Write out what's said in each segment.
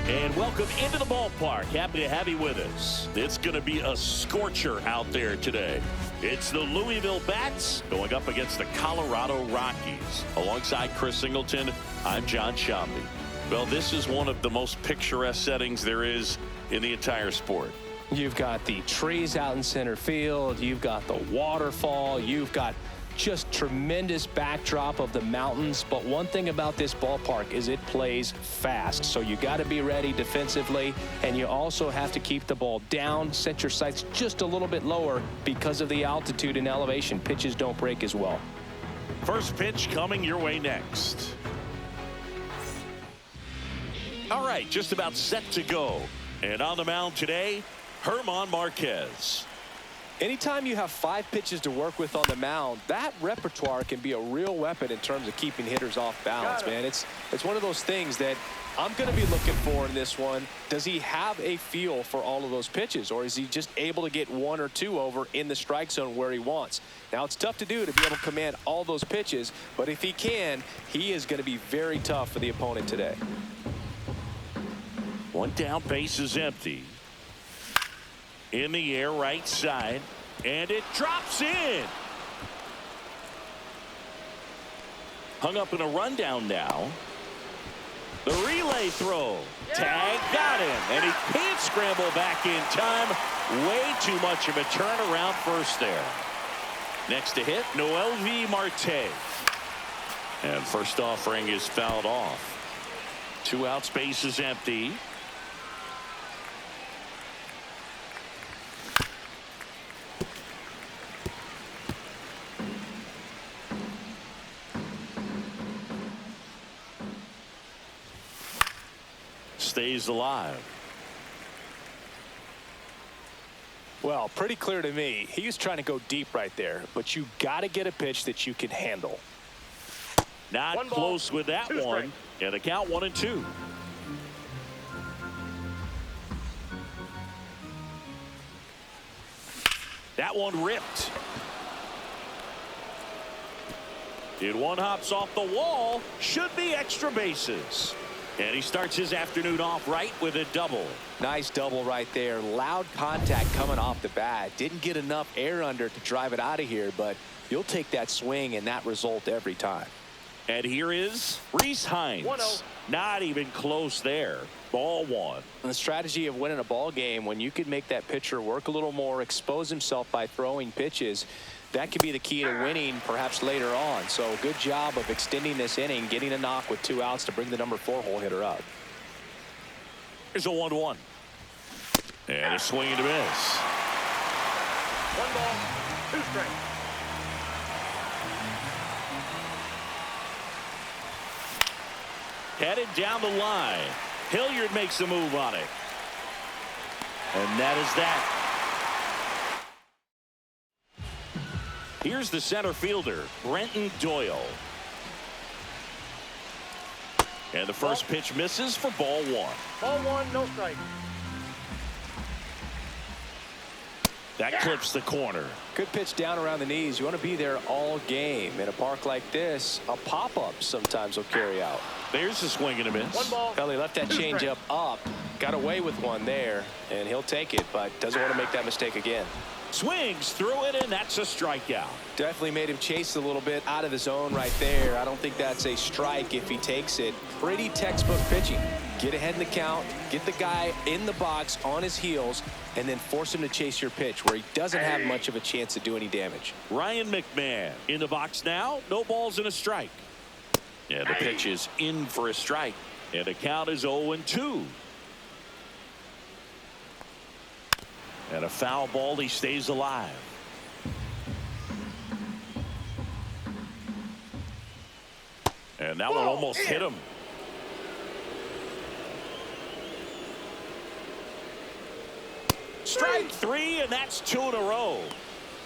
And welcome into the ballpark. Happy to have you with us. It's going to be a scorcher out there today. It's the Louisville Bats going up against the Colorado Rockies. Alongside Chris Singleton, I'm John Shambi. Well, this is one of the most picturesque settings there is in the entire sport. You've got the trees out in center field. You've got the waterfall. You've got just tremendous backdrop of the mountains. But one thing about this ballpark is it plays fast. So you got to be ready defensively, and you also have to keep the ball down, set your sights just a little bit lower because of the altitude and elevation. Pitches don't break as well. First pitch coming your way next. All right, just about set to go. And on the mound today, German Marquez. Anytime you have 5 pitches to work with on the mound, that repertoire can be a real weapon in terms of keeping hitters off balance, man. It's one of those things that I'm going to be looking for in this one. Does he have a feel for all of those pitches, or is he just able to get 1 or 2 over in the strike zone where he wants? Now, it's tough to do to be able to command all those pitches, but if he can, he is going to be very tough for the opponent today. One down, base is empty. In the air, right side, and it drops in. Hung up in a rundown now. The relay throw. Tag got him, and he can't scramble back in time. Way too much of a turnaround first there. Next to hit, MiLB Marte. And first offering is fouled off. 2 outs, base is empty. Stays alive. Well, pretty clear to me. He was trying to go deep right there, but you got to get a pitch that you can handle. Not close with that one. And the count 1-2. That one ripped. And one hops off the wall. Should be extra bases. And he starts his afternoon off right with a double. Nice double right there. Loud contact coming off the bat. Didn't get enough air under to drive it out of here, but you'll take that swing and that result every time. And here is Reese Hines. 1-0. Not even close there. Ball 1. And the strategy of winning a ball game, when you could make that pitcher work a little more, expose himself by throwing pitches, that could be the key to winning perhaps later on. So good job of extending this inning, getting a knock with 2 outs to bring the number 4 hole hitter up. Here's a 1-1. And a swing and a miss. 1 ball, 2 strikes. Headed down the line. Hilliard makes the move on it. And that is that. Here's the center fielder, Brenton Doyle. And the first pitch misses for ball 1. Ball 1, no strike. That clips the corner. Good pitch down around the knees. You want to be there all game. In a park like this, a pop-up sometimes will carry out. There's a swing and a miss. 1 ball. Well, he left that 2 changeup up, got away with one there, and he'll take it, but doesn't want to make that mistake again. Swings through it, and that's a strikeout. Definitely made him chase a little bit out of the zone right there. I don't think that's a strike if he takes it. Pretty textbook pitching. Get ahead in the count, get the guy in the box on his heels, and then force him to chase your pitch where he doesn't have much of a chance to do any damage. Ryan McMahon in the box now. No balls and a strike. And the pitch is in for a strike. And the count is 0-2. And a foul ball. He stays alive. And that one almost hit him. Strike 3, and that's 2 in a row.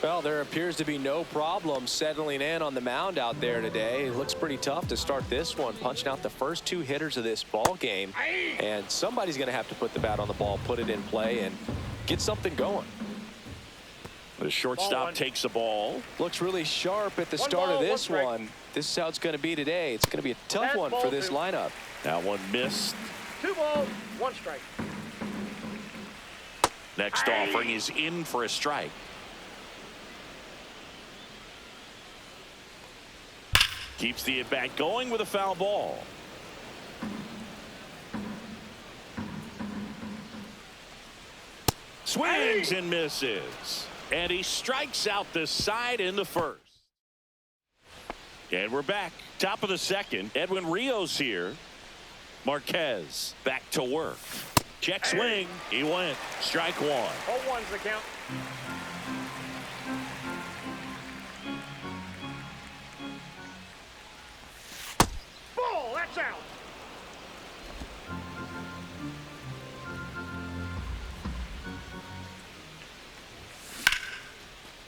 Well, there appears to be no problem settling in on the mound out there today. It looks pretty tough to start this one, punching out the first 2 hitters of this ball game. And somebody's going to have to put the bat on the ball, put it in play, and get something going. The shortstop takes the ball. Looks really sharp at the start of this one. This is how it's going to be today. It's going to be a tough one for this lineup. That one missed. 2 balls, 1 strike. Next offering is in for a strike. Keeps the at-bat going with a foul ball. Swings and misses. And he strikes out the side in the first. And we're back. Top of the second. Edwin Rios here. Marquez back to work. Check swing. He went. Strike 1. 0-1's the count. Ball, that's out.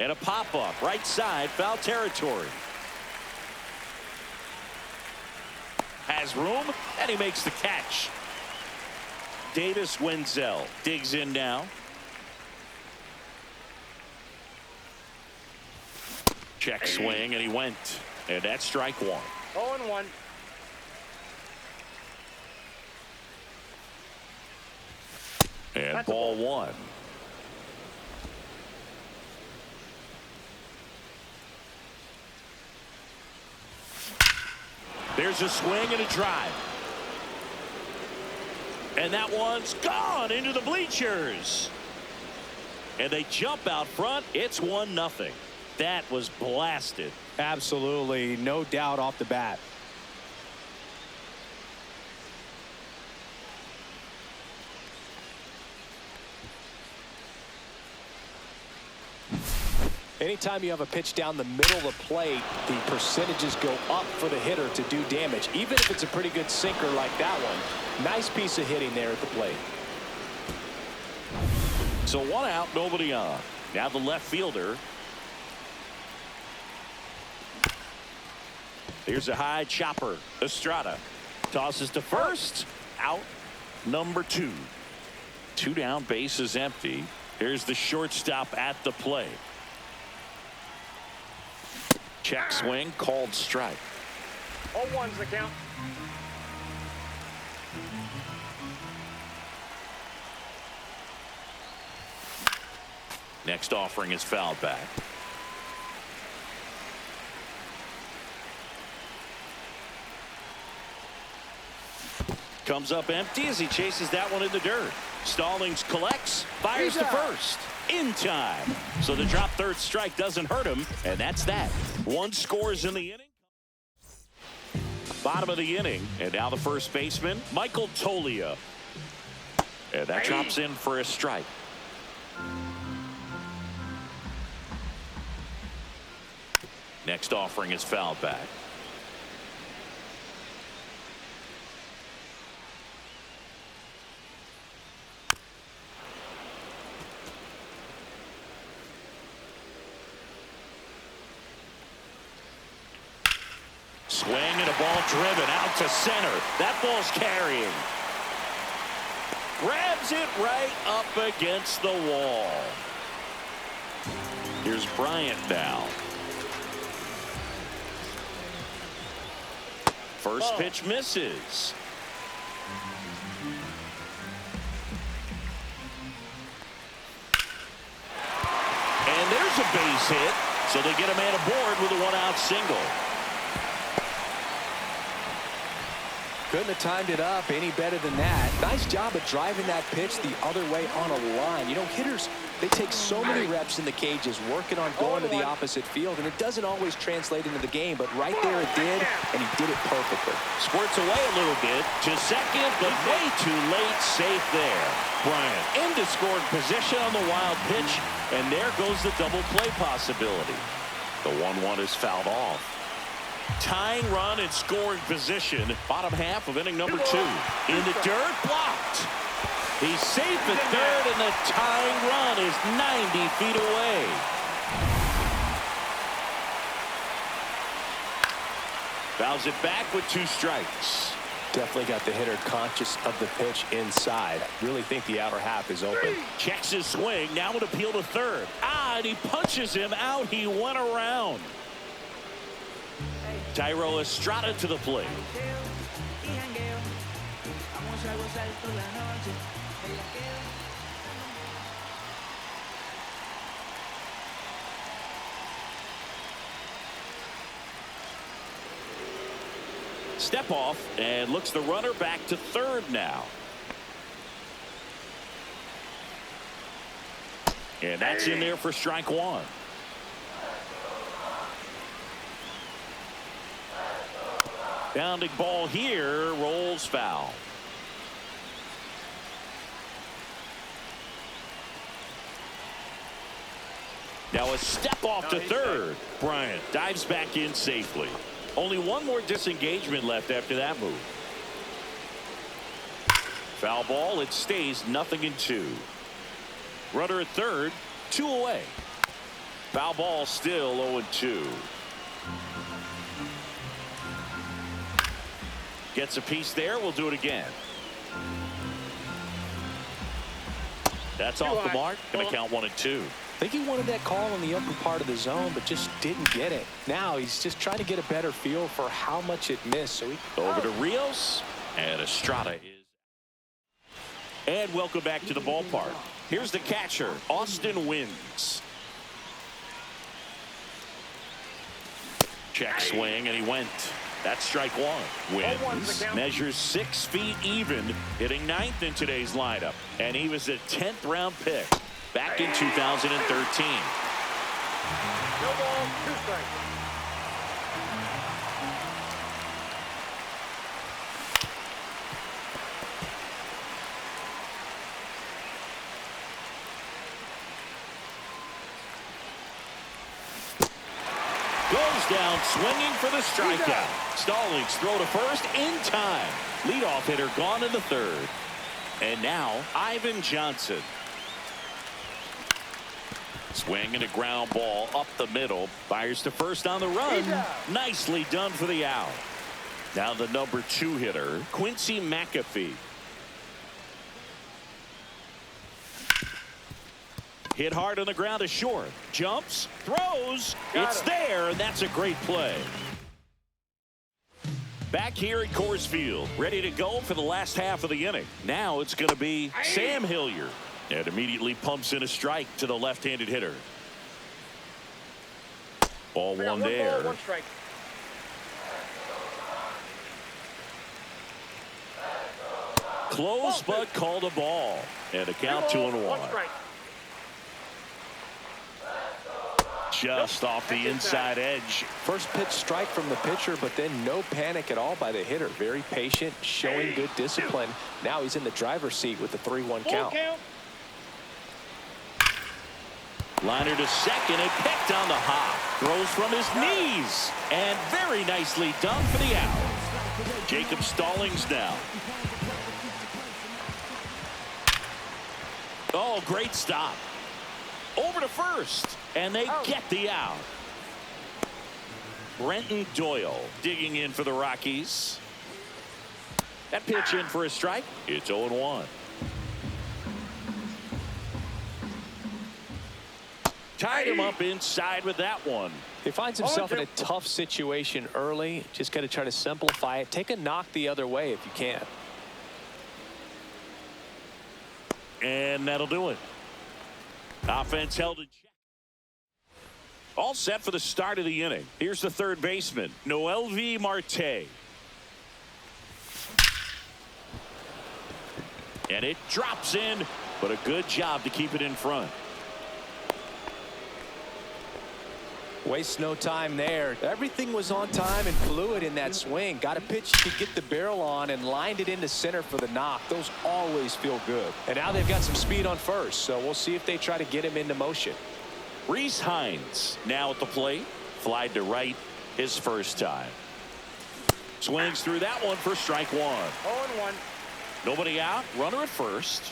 And a pop-up. Right side. Foul territory. Has room. And he makes the catch. Davis Wenzel digs in now. Check swing, and he went. And that's strike 1. 0-1. And That's a ball ball. 1. There's a swing and a drive. And that one's gone into the bleachers. And they jump out front. It's 1-0. That was blasted. Absolutely, no doubt off the bat. Anytime you have a pitch down the middle of the plate, the percentages go up for the hitter to do damage, even if it's a pretty good sinker like that one. Nice piece of hitting there at the plate. So 1 out, nobody on. Now the left fielder. Here's a high chopper. Estrada tosses to first. Out number 2. 2 down, base is empty. Here's the shortstop at the plate. Check swing, called strike. 0-1's the count. Next offering is fouled back. Comes up empty as he chases that one in the dirt. Stallings collects, fires to first. In time. So the drop third strike doesn't hurt him, and that's that. 1 scores in the inning. Bottom of the inning, and now the first baseman, Michael Tolia. And that drops in for a strike. Next offering is fouled back. Swing and a ball driven out to center. That ball's carrying. Grabs it right up against the wall. Here's Bryant now. First pitch misses. And there's a base hit. So they get a man aboard with a 1-out single. Couldn't have timed it up any better than that. Nice job of driving that pitch the other way on a line. You know, hitters, they take so many reps in the cages working on going to the opposite field, and it doesn't always translate into the game, but right there it did, and he did it perfectly. Squirts away a little bit to second, but way too late. Safe there. Bryant into scoring position on the wild pitch, and there goes the double play possibility. The 1-1 is fouled off. Tying run in scoring position. Bottom half of inning number 2. In the dirt, blocked. He's safe at third, and the tying run is 90 feet away. Fouls it back with 2 strikes. Definitely got the hitter conscious of the pitch inside. Really think the outer half is open. Checks his swing. Now an appeal to third. And he punches him out. He went around. Tyro Estrada to the plate. Step off and looks the runner back to third now. And that's in there for strike one. Bounding ball here, rolls foul. Now a step off to third. Bryant dives back in safely. Only one more disengagement left after that move. Foul ball. It stays 0-2. Runner at third, 2 away. Foul ball still 0-2. Gets a piece there. We'll do it again. That's off the mark. Going to count 1-2. I think he wanted that call in the upper part of the zone, but just didn't get it. Now he's just trying to get a better feel for how much it missed. So over to Rios, and Estrada is. And welcome back to the ballpark. Here's the catcher, Austin Wins. Check swing, and he went. That's strike one. Wins measures 6 feet even, hitting 9th in today's lineup. And he was a 10th round pick back in 2013. No ball, 2 strikes. Goes down swinging for the strikeout. Stallings throw to first in time. Leadoff hitter gone in the third. And now Ivan Johnson. Swing and a ground ball up the middle. Fires to first on the run. Nicely done for the out. Now the number 2 hitter, Quincy McAfee. Hit hard on the ground to short. Jumps, throws. It's there, and that's a great play. Back here at Coors Field, ready to go for the last half of the inning. Now it's going to be Sam Hilliard. And immediately pumps in a strike to the left-handed hitter. Ball one there. Ball, 1 strike. Close, but called a ball. And a count 2-1. 1 strike. Just off the inside edge. First pitch strike from the pitcher, but then no panic at all by the hitter. Very patient, showing good discipline. Now he's in the driver's seat with the 3-1 count. Liner to second and picked on the hop. Throws from his knees. And very nicely done for the out. Jacob Stallings now. Oh, great stop. Over to first. And they get the out. Brenton Doyle digging in for the Rockies. That pitch in for a strike. It's 0-1. Tied him up inside with that one. He finds himself in a tough situation early. Just got to try to simplify it. Take a knock the other way if you can. And that'll do it. Offense held in check. All set for the start of the inning. Here's the third baseman, MiLB Marte. And it drops in, but a good job to keep it in front. Wastes no time there. Everything was on time and fluid in that swing. Got a pitch to get the barrel on and lined it into center for the knock. Those always feel good. And now they've got some speed on first, so we'll see if they try to get him into motion. Reese Hines now at the plate. Flied to right his first time. Swings through that one for strike 1. 0-1. Nobody out. Runner at first.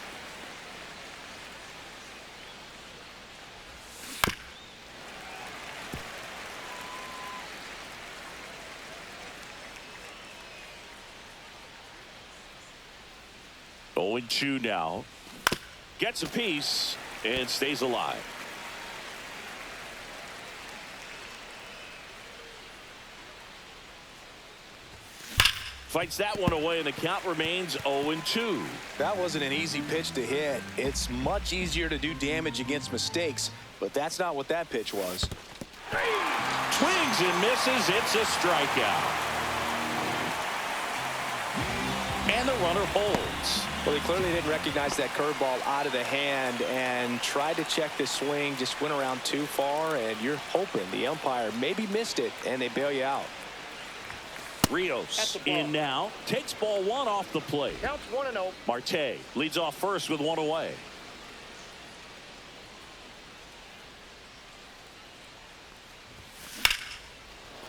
Oh, 0-2 now. Gets a piece and stays alive. Fights that one away, and the count remains 0-2. That wasn't an easy pitch to hit. It's much easier to do damage against mistakes, but that's not what that pitch was. Swings and misses. It's a strikeout. And the runner holds. Well, he clearly didn't recognize that curveball out of the hand and tried to check the swing, just went around too far, and you're hoping the umpire maybe missed it, and they bail you out. Rios in now, takes ball one off the plate. Counts 1-0. Marte leads off first with one away.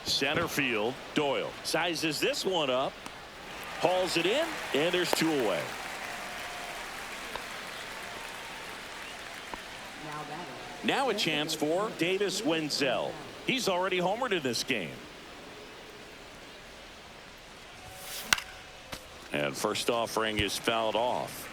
Center field, Doyle sizes this one up, hauls it in, and there's two away. Now a chance for Davis Wenzel. He's already homered in this game. And first offering is fouled off.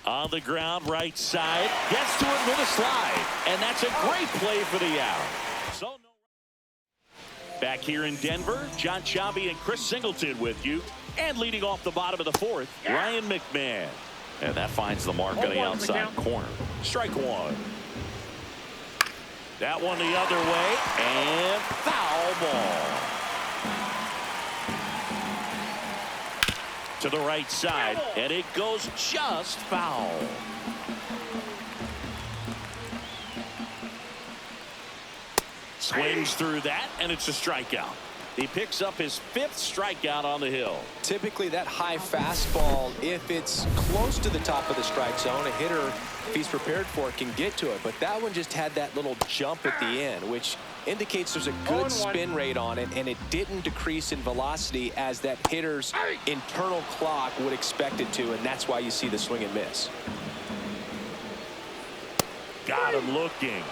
On the ground, right side, gets to it with a slide, and that's a great play for the out. So back here in Denver, John Chavi and Chris Singleton with you, and leading off the bottom of the fourth, Ryan McMahon, and that finds the mark on the outside corner. Strike one. That one the other way, and foul ball. To the right side, and it goes just foul. Swings through that, and it's a strikeout. He picks up his fifth strikeout on the hill. Typically that high fastball, if it's close to the top of the strike zone, a hitter, if he's prepared for it, can get to it. But that one just had that little jump at the end, which indicates there's a good spin rate on it, and it didn't decrease in velocity as that hitter's internal clock would expect it to, and that's why you see the swing and miss. Got him looking.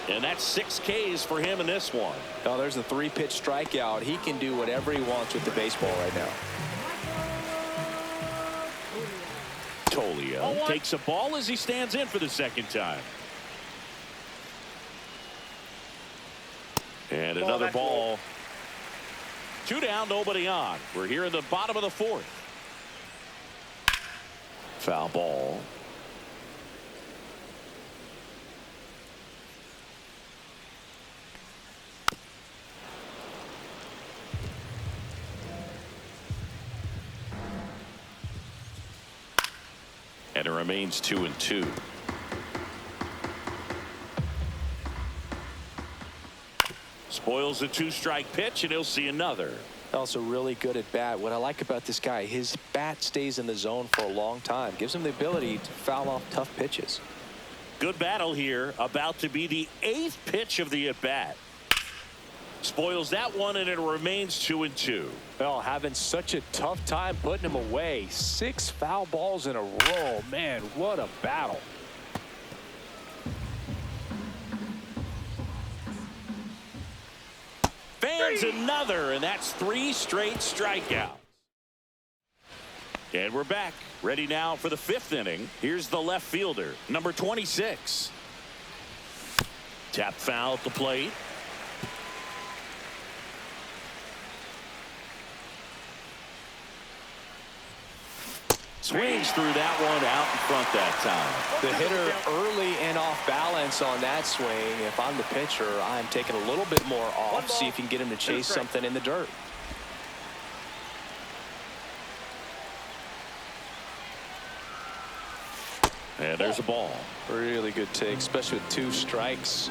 And that's 6 Ks for him in this one. Oh, there's a 3-pitch strikeout. He can do whatever he wants with the baseball right now. Tolio takes a ball as he stands in for the second time. And another ball. 2 down, nobody on. We're here in the bottom of the fourth. Foul ball. And it remains 2-2. Spoils a 2-strike pitch, and he'll see another. Also really good at bat. What I like about this guy, his bat stays in the zone for a long time. Gives him the ability to foul off tough pitches. Good battle here. About to be the 8th pitch of the at-bat. Spoils that one, and it remains 2-2. Well, having such a tough time putting him away. 6 foul balls in a row. Man, what a battle. Fans another, and that's 3 straight strikeouts. And we're back. Ready now for the 5th inning. Here's the left fielder, number 26. Tap foul at the plate. Swings through that one out in front that time. The hitter early and off balance on that swing. If I'm the pitcher, I'm taking a little bit more off. See if you can get him to chase something in the dirt. And there's a ball. Really good take, especially with 2 strikes.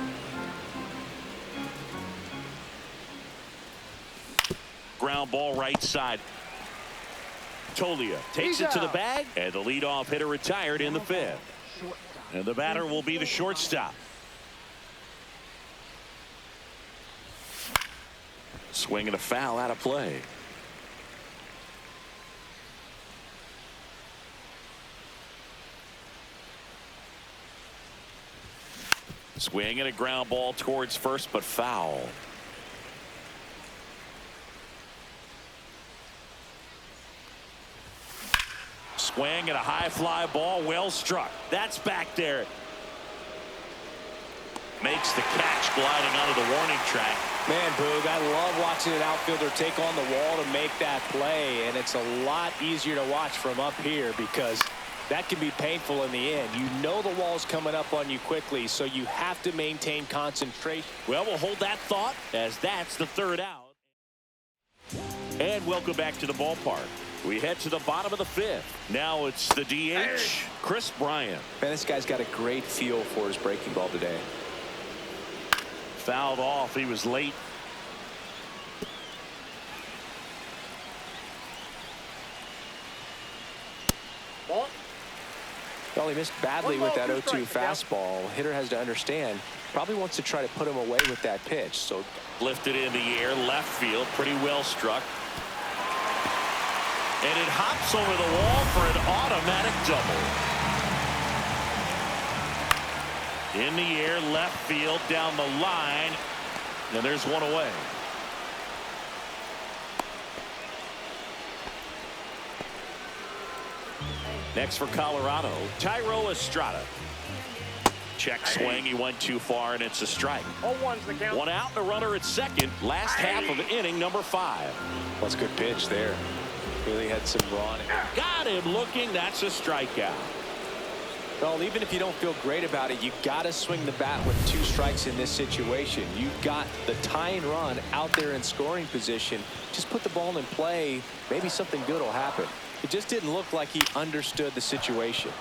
Ground ball right side. Tolia takes it to the bag, and the leadoff hitter retired in the 5th. And the batter will be the shortstop. Swing and a foul out of play. Swing and a ground ball towards first, but foul. Swing and a high fly ball, well struck. That's back there. Makes the catch gliding onto the warning track. Man, Boog, I love watching an outfielder take on the wall to make that play, and it's a lot easier to watch from up here because that can be painful in the end. You know the wall's coming up on you quickly, so you have to maintain concentration. Well, we'll hold that thought as that's the third out. And welcome back to the ballpark. We head to the bottom of the fifth. Now it's the DH, Chris Bryant. Man, this guy's got a great feel for his breaking ball today. Fouled off. He was late. Ball. Well, he missed badly with that 0-2 fastball. Hitter has to understand, probably wants to try to put him away with that pitch. So lifted in the air, left field, pretty well struck. And it hops over the wall for an automatic double. In the air, left field, down the line, and there's one away. Next for Colorado, Tyro Estrada. Check swing, he went too far, and it's a strike. 0-1's the count. One out and a runner at second, last half of inning number 5. that's a good pitch there. Really had some raw in it. Got him looking, that's a strikeout. Well, even if you don't feel great about it, you got to swing the bat with 2 strikes in this situation. You've got the tying run out there in scoring position. Just put the ball in play. Maybe something good will happen. It just didn't look like he understood the situation.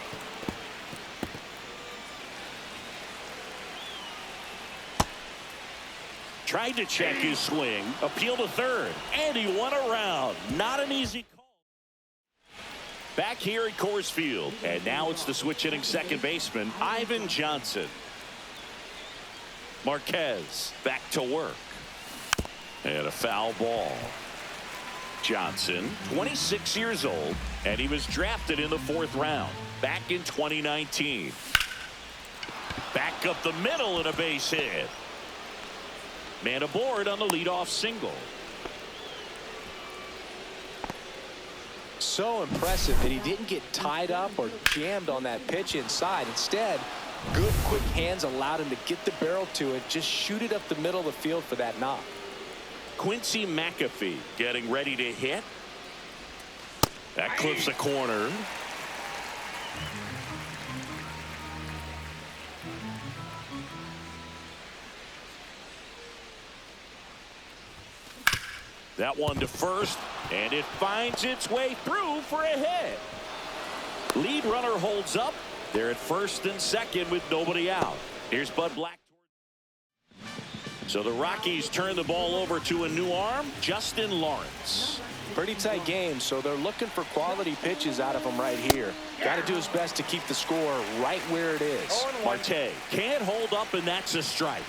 Tried to check his swing, appeal to third, and he won around. Not an easy call. Back here at Coors Field, and now it's the switch hitting second baseman, Ivan Johnson. Marquez back to work. And a foul ball. Johnson, 26 years old, and he was drafted in the 4th round back in 2019. Back up the middle and a base hit. Man aboard on the leadoff single. So impressive that he didn't get tied up or jammed on that pitch inside. Instead, good quick hands allowed him to get the barrel to it, just shoot it up the middle of the field for that knock. Quincy McAfee getting ready to hit. That clips the corner. That one to first, and it finds its way through for a hit. Lead runner holds up. They're at first and second with nobody out. Here's Bud Black. So the Rockies turn the ball over to a new arm, Justin Lawrence. Pretty tight game, so they're looking for quality pitches out of him right here. Got to do his best to keep the score right where it is. Marte can't hold up, and that's a strike.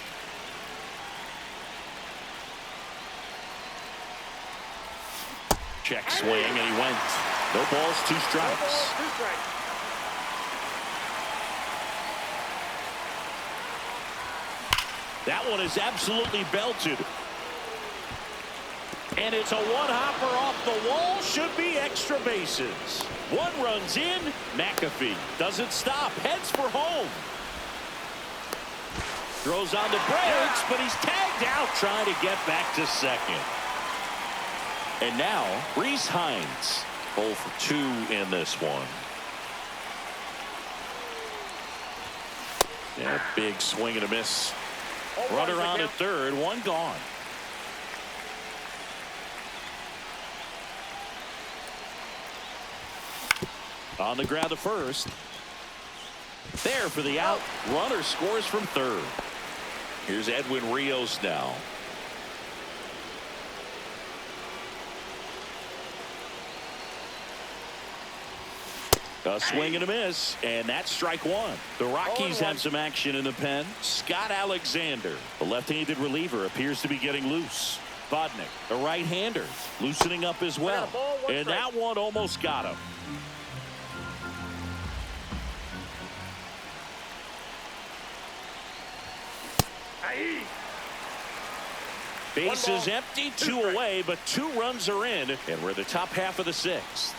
Check swing, and he went. No balls, 2 strikes. That one is absolutely belted. And it's a one-hopper off the wall. Should be extra bases. 1 runs in. McAfee doesn't stop. Heads for home. Throws on the brakes, but he's tagged out trying to get back to second. And now, Reese Hines, 0 for 2 in this one. Yeah, big swing and a miss. Runner on at third, 1 gone. On the ground to first. There for the out. Runner scores from third. Here's Edwin Rios now. A swing and a miss, and that's strike 1. The Rockies have some action in the pen. Scott Alexander, the left-handed reliever, appears to be getting loose. Vodnik, the right-hander, loosening up as well. And that one almost got him. Base is empty, 2 away, but 2 runs are in, and we're in the top half of the 6th.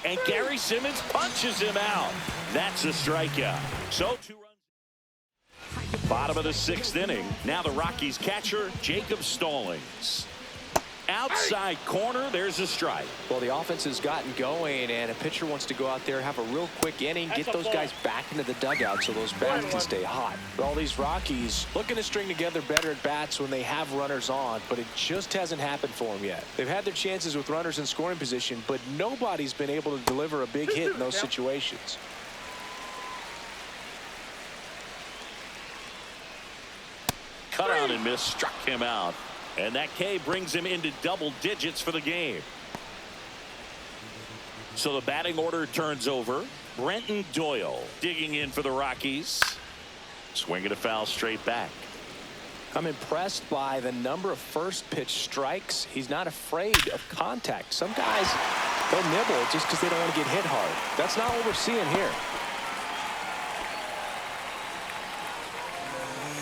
And Gary Simmons punches him out. That's a strikeout. So 2 runs. Bottom of the 6th inning. Now the Rockies catcher, Jacob Stallings. Outside corner, there's a strike. Well, the offense has gotten going, and a pitcher wants to go out there, have a real quick inning, get those guys back into the dugout so those bats can stay hot. But all these Rockies looking to string together better at bats when they have runners on, but it just hasn't happened for them yet. They've had their chances with runners in scoring position, but nobody's been able to deliver a big hit in those situations. Cut on and miss, struck him out. And that K brings him into double digits for the game. So the batting order turns over. Brenton Doyle digging in for the Rockies. Swinging a foul straight back. I'm impressed by the number of first pitch strikes. He's not afraid of contact. Some guys, they'll nibble just because they don't want to get hit hard. That's not what we're seeing here.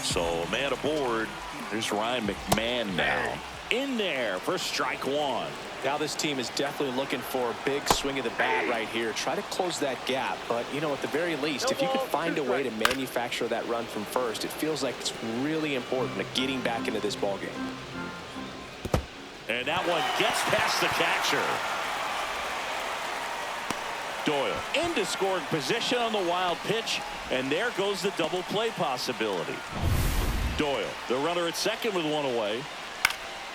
So man aboard. There's Ryan McMahon now. In there for strike 1. Now this team is definitely looking for a big swing of the bat right here. Try to close that gap. But, you know, at the very least, if you could find a way to manufacture that run from first, it feels like it's really important to getting back into this ballgame. And that one gets past the catcher. Doyle into scoring position on the wild pitch. And there goes the double play possibility. Doyle, the runner at second with one away.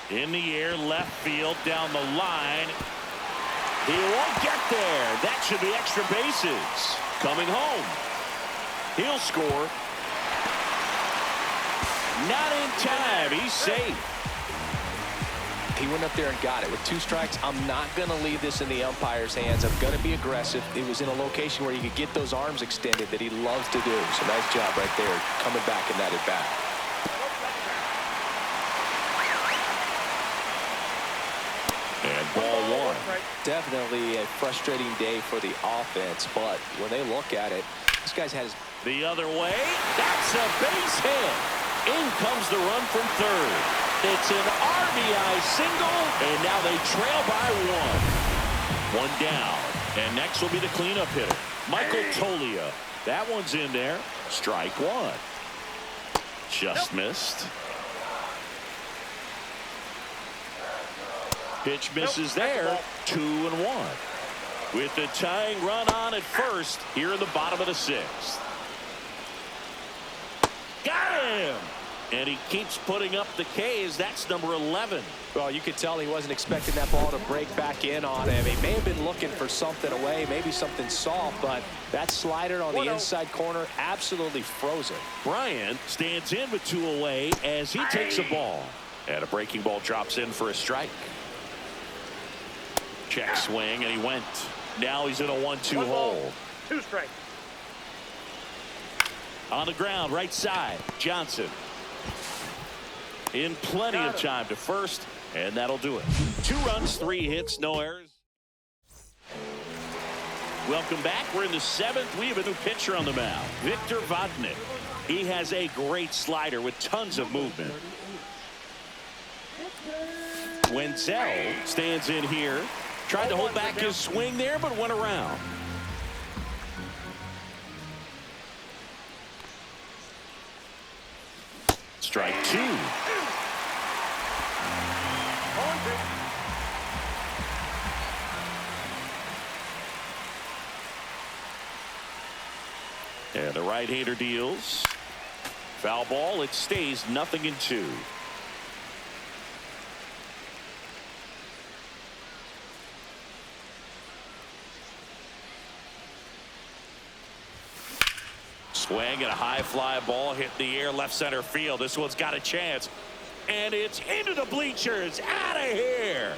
In the air, left field, down the line. He won't get there. That should be extra bases. Coming home. He'll score. Not in time. He's safe. He went up there and got it. With 2 strikes, I'm not going to leave this in the umpire's hands. I'm going to be aggressive. It was in a location where you could get those arms extended that he loves to do. So nice job right there, coming back in that at bat. And ball 1. Definitely a frustrating day for the offense, but when they look at it, this guy's had his... The other way. That's a base hit. In comes the run from third. It's an RBI single, and now they trail by 1. 1 down. And next will be the cleanup hitter, Michael Tolia. That one's in there. Strike 1. Just missed. Pitch misses there. 2-1. With the tying run on at first here in the bottom of the 6th. Got him! And he keeps putting up the K's. That's number 11. Well, you could tell he wasn't expecting that ball to break back in on him. He may have been looking for something away, maybe something soft, but that slider on the inside corner absolutely frozen. Bryant stands in with 2 away as he takes a ball. And a breaking ball drops in for a strike. Check swing, and he went. Now he's in a 1-2 hole. 2 strikes. On the ground, right side, Johnson. In plenty of time to first, and that'll do it. 2 runs, 3 hits, no errors. Welcome back. We're in the 7th. We have a new pitcher on the mound, Victor Vodnik. He has a great slider with tons of movement. Wenzel stands in here. Tried to hold back his swing there, but went around. Strike 2. And the right-hander deals. Foul ball. It stays 0-2. Swing and a high fly ball hit in the air left center field. This one's got a chance. And it's into the bleachers. Out of here.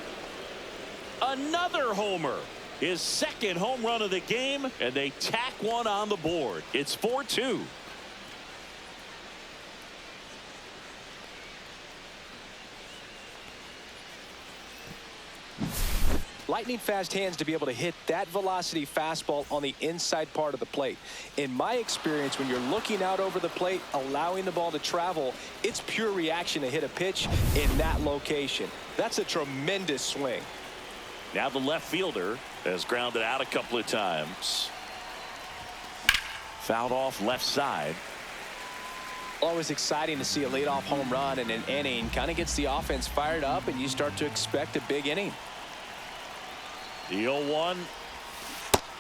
Another homer. His 2nd home run of the game. And they tack one on the board. It's 4-2. Lightning fast hands to be able to hit that velocity fastball on the inside part of the plate. In my experience, when you're looking out over the plate, allowing the ball to travel, it's pure reaction to hit a pitch in that location. That's a tremendous swing. Now the left fielder has grounded out a couple of times. Fouled off left side. Always exciting to see a leadoff home run in an inning. Kind of gets the offense fired up, and you start to expect a big inning. The 0-1.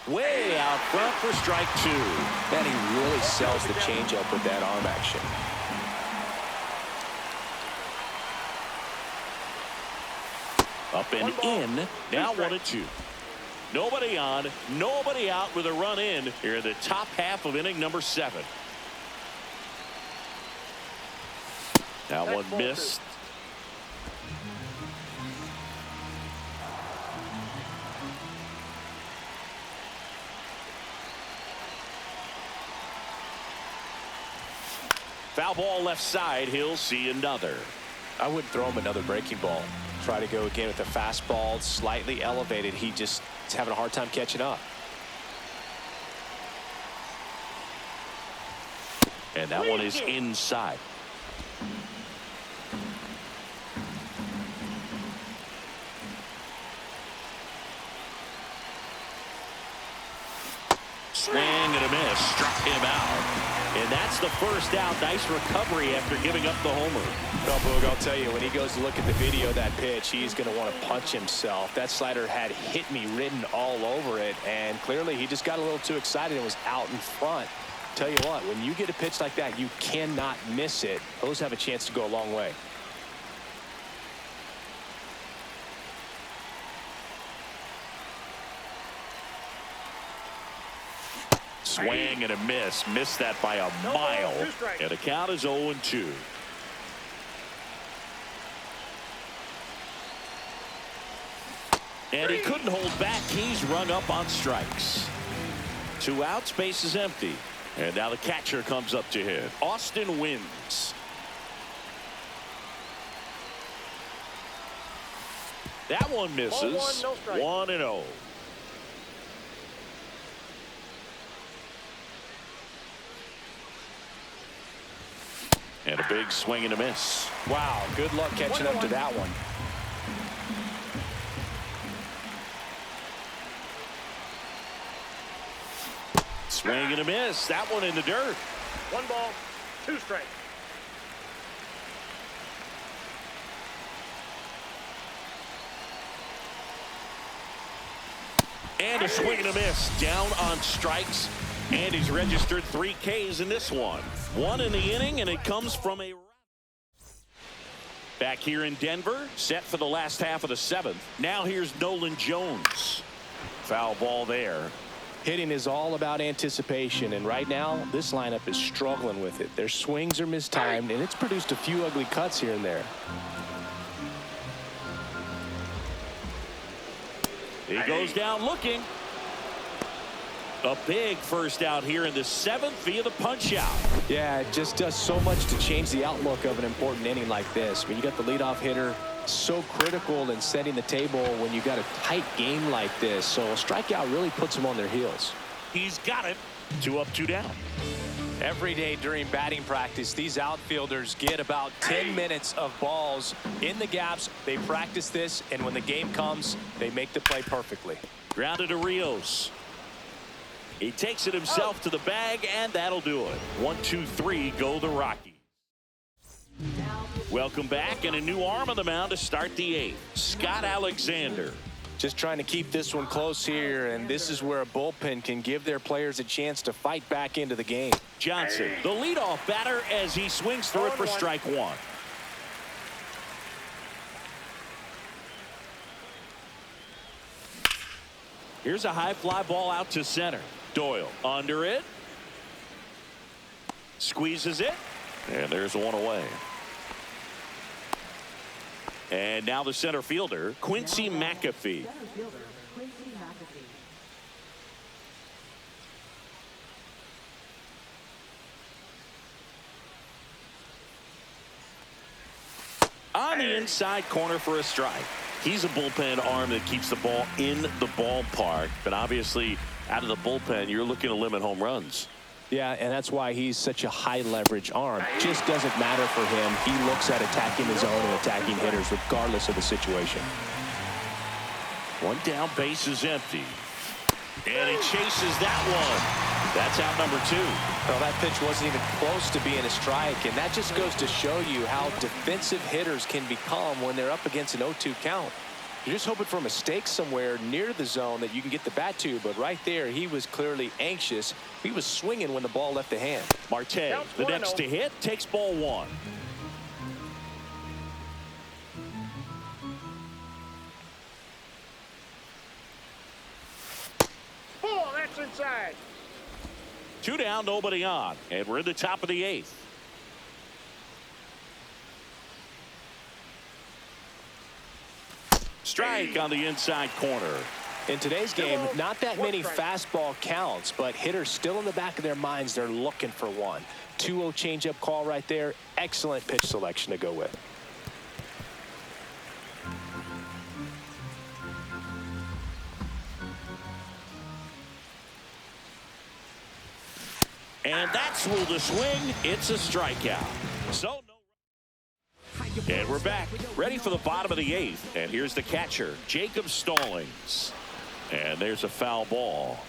Way out front for strike 2. Man, he really sells the changeup with that arm action. Up and in. Now 1-2. Nobody on, nobody out with a run in here in the top half of inning number 7. That one missed. Foul ball left side. He'll see another. I wouldn't throw him another breaking ball. Try to go again with the fastball, slightly elevated. He just is having a hard time catching up. And that one is inside. Swing and a miss. Struck him out. And that's the first out. Nice recovery after giving up the homer. Well, Boog, I'll tell you, when he goes to look at the video of that pitch, he's going to want to punch himself. That slider had hit me written all over it, and clearly he just got a little too excited and was out in front. Tell you what, when you get a pitch like that, you cannot miss it. Those have a chance to go a long way. Swing and a miss. Missed that by a mile. And the count is 0-2. And he couldn't hold back. He's rung up on strikes. 2 outs. Base is empty. And now the catcher comes up to hit. Austin wins. That one misses. 1-0. And a big swing and a miss. Wow, good luck catching up to that one. Swing and a miss. That one in the dirt. 1 ball, 2 strikes. And a swing and a miss. Down on strikes. And he's registered 3 Ks in this one. 1 in the inning, and it comes from a... Back here in Denver, set for the last half of the 7th. Now here's Nolan Jones. Foul ball there. Hitting is all about anticipation, and right now, this lineup is struggling with it. Their swings are mistimed, and it's produced a few ugly cuts here and there. He goes down looking. A big first out here in the 7th via the punch out. Yeah, it just does so much to change the outlook of an important inning like this. When you got the leadoff hitter, so critical in setting the table when you got a tight game like this. So a strikeout really puts them on their heels. He's got it. 2 up, 2 down. Every day during batting practice, these outfielders get about 10 minutes of balls in the gaps. They practice this, and when the game comes, they make the play perfectly. Grounded to Rios. He takes it himself to the bag, and that'll do it. 1, 2, 3, go the Rockies. Welcome back, and a new arm on the mound to start the 8th. Scott Alexander. Just trying to keep this one close here, and this is where a bullpen can give their players a chance to fight back into the game. Johnson, the leadoff batter, as he swings through it for strike 1. Here's a high fly ball out to center. Doyle under it. Squeezes it. And there's one away. And now the center fielder, Quincy McAfee. On the inside corner for a strike. He's a bullpen arm that keeps the ball in the ballpark. But obviously, out of the bullpen, you're looking to limit home runs. Yeah, and that's why he's such a high leverage arm. Just doesn't matter for him. He looks at attacking his own and attacking hitters regardless of the situation. One down, base is empty. And he chases that one. That's out number 2. Well, that pitch wasn't even close to being a strike, and that just goes to show you how defensive hitters can become when they're up against an 0-2 count. You're just hoping for a mistake somewhere near the zone that you can get the bat to, but right there, he was clearly anxious. He was swinging when the ball left the hand. Marte, the next to hit, takes ball 1. Oh, that's inside. 2 down, nobody on, and we're in the top of the 8th. Strike on the inside corner. In today's game, not that many fastball counts, but hitters still in the back of their minds, they're looking for one. 2-0 changeup call right there. Excellent pitch selection to go with. And that's ruled a swing. It's a strikeout. So no. And we're back, ready for the bottom of the 8th. And here's the catcher, Jacob Stallings. And there's a foul ball.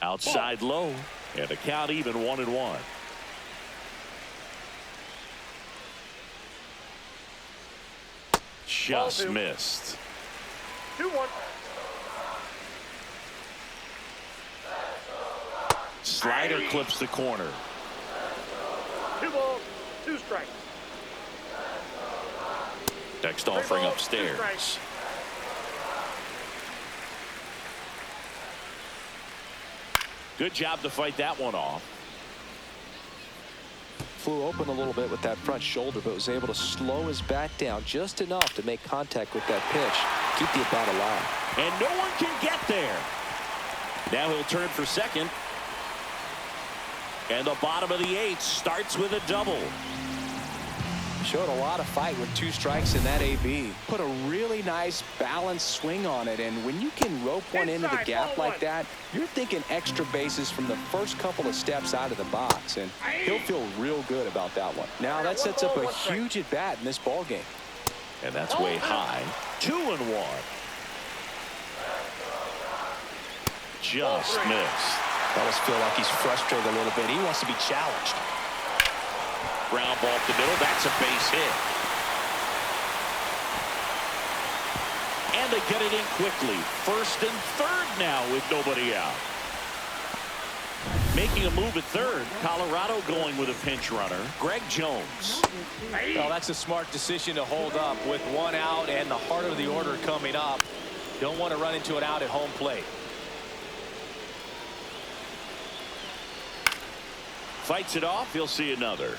Outside low, and the count even 1-1. Just missed. 2-1. Slider clips the corner. 2 balls, 2 strikes. Next offering upstairs. Good job to fight that one off. Flew open a little bit with that front shoulder, but was able to slow his bat down just enough to make contact with that pitch. Keep the at-bat alive. And no one can get there. Now he'll turn for second. And the bottom of the 8th starts with a double. Showed a lot of fight with 2 strikes in that AB. Put a really nice balanced swing on it, and when you can rope one into the gap like that, you're thinking extra bases from the first couple of steps out of the box, and he'll feel real good about that one. Now that sets up a huge at bat in this ball game. And that's way high. 2-1. Just missed. I almost feel like he's frustrated a little bit. He wants to be challenged. Ground ball up the middle. That's a base hit. And they get it in quickly. First and third now with nobody out. Making a move at third. Colorado going with a pinch runner. Greg Jones. Well, that's a smart decision to hold up with 1 out and the heart of the order coming up. Don't want to run into an out at home plate. Fights it off. He'll see another.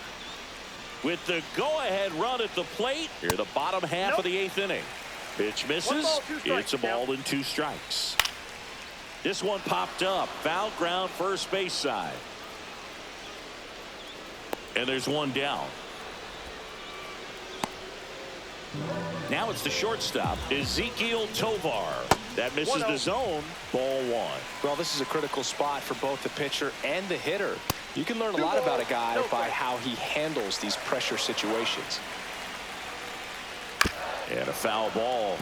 With the go-ahead run at the plate, here the bottom half of the 8th inning. Pitch misses. It's a ball and 2 strikes. This one popped up. Foul ground first base side. And there's 1 down. Now it's the shortstop, Ezekiel Tovar. That misses the zone. Ball 1. Well, this is a critical spot for both the pitcher and the hitter. You can learn a lot about a guy by how he handles these pressure situations. And a foul ball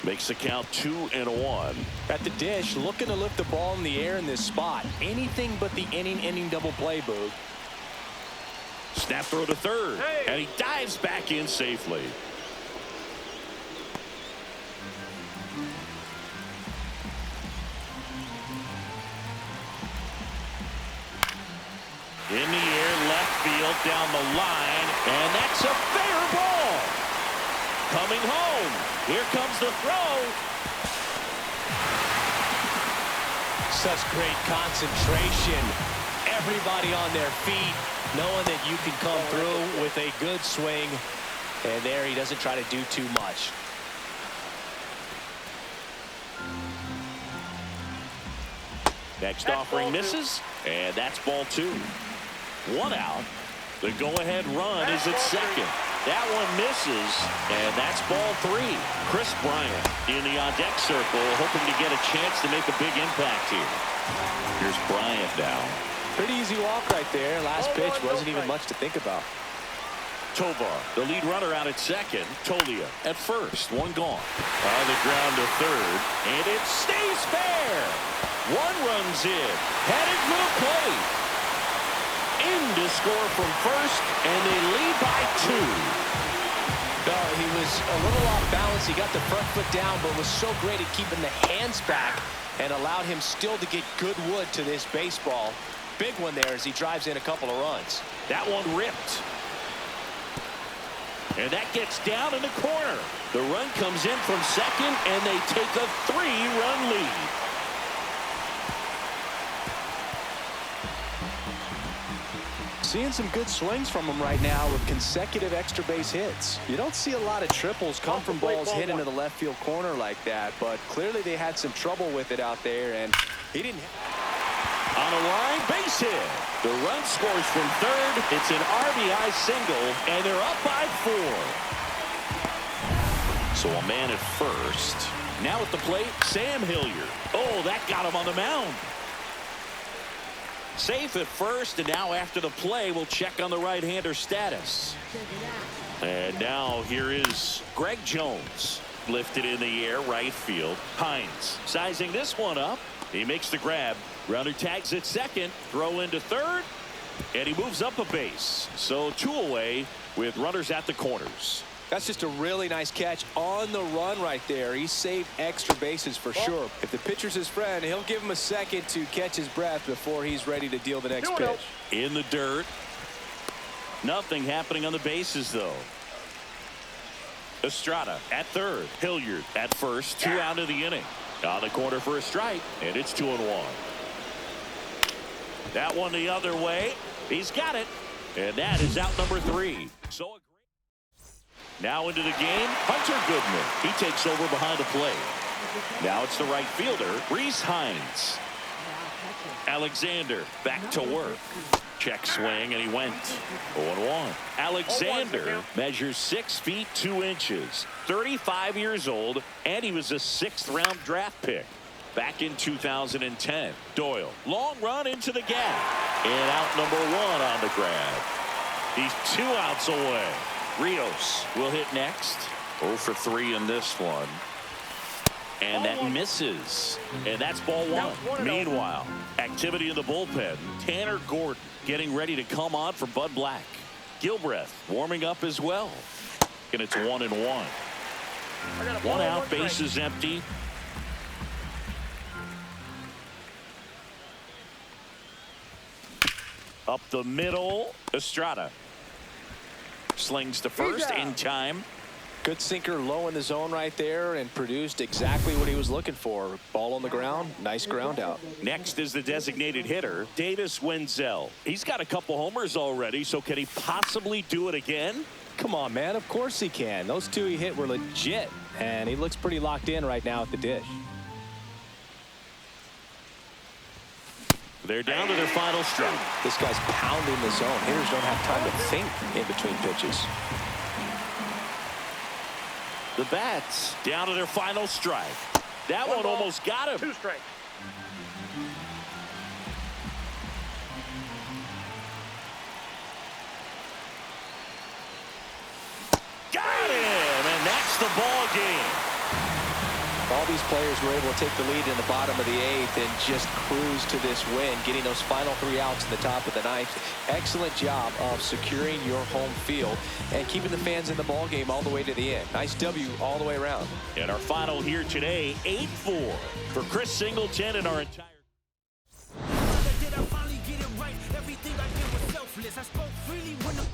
makes the count 2-1. At the dish, looking to lift the ball in the air in this spot. Anything but the inning double play, Boog. Snap throw to third. And he dives back in safely. In the air, left field, down the line, and that's a fair ball. Coming home. Here comes the throw. Such great concentration. Everybody on their feet, knowing that you can come through with a good swing. And there he doesn't try to do too much. Next offering misses, and that's ball 2. 1 out. The go-ahead run is at second. That one misses, and that's ball 3. Chris Bryant in the on-deck circle, hoping to get a chance to make a big impact here. Here's Bryant now. Pretty easy walk right there. Last pitch wasn't even much to think about. Tovar, the lead runner, out at second. Tolia at first. One gone. On the ground to third. And it stays fair. One runs in. Headed for the plate. In to score from first. And they lead by 2. He was a little off balance. He got the front foot down, but was so great at keeping the hands back and allowed him still to get good wood to this baseball. Big one there as he drives in a couple of runs. That one ripped. And that gets down in the corner. The run comes in from second, and they take a 3-run lead. Seeing some good swings from him right now with consecutive extra base hits. You don't see a lot of triples come from balls hit into the left field corner like that, but clearly they had some trouble with it out there, and he didn't. On a line, base hit. The run scores from third. It's an RBI single, and they're up by 4. So a man at first. Now at the plate, Sam Hilliard. Oh, that got him on the mound. Safe at first, and now after the play, we'll check on the right-hander status. And now here is Greg Jones. Lifted in the air, right field. Hines sizing this one up. He makes the grab. Runner tags at second. Throw into third. And he moves up a base. So 2 away with runners at the corners. That's just a really nice catch on the run right there. He saved extra bases for sure. If the pitcher's his friend, he'll give him a second to catch his breath before he's ready to deal the next pitch. In the dirt. Nothing happening on the bases, though. Estrada at third. Hilliard at first. 2 out of the inning. On the corner for a strike, and it's 2-1. That one the other way. He's got it, and that is out number 3. So now into the game, Hunter Goodman. He takes over behind the plate. Now it's the right fielder, Reese Hines. Alexander back to work. Check swing, and he went 0-1. Alexander measures 6 feet 2 inches, 35 years old, and he was a 6th-round draft pick back in 2010. Doyle, long run into the gap, and out number 1 on the grab. He's 2 outs away. Rios will hit next. 0 for 3 in this one. And that misses. And that's ball 1. Meanwhile, activity in the bullpen. Tanner Gordon getting ready to come on for Bud Black. Gilbreth warming up as well. And it's 1-1. 1 out, bases empty. Up the middle, Estrada. Slings to first in time. Good sinker low in the zone right there and produced exactly what he was looking for. Ball on the ground, nice ground out. Next is the designated hitter, Davis Wenzel. He's got a couple homers already, so can he possibly do it again? Come on, man, of course he can. Those 2 he hit were legit, and he looks pretty locked in right now at the dish. They're down to their final strike. This guy's pounding the zone. Hitters don't have time to think in between pitches. The bats down to their final strike. That one almost got him. 2 strikes. Got him, and that's the ball game. All these players were able to take the lead in the bottom of the 8th and just cruise to this win, getting those final 3 outs in the top of the 9th. Excellent job of securing your home field and keeping the fans in the ball game all the way to the end. Nice W all the way around. And our final here today, 8-4 for Chris Singleton and our entire. Did I finally get it right? Everything I did was selfless. I spoke freely when the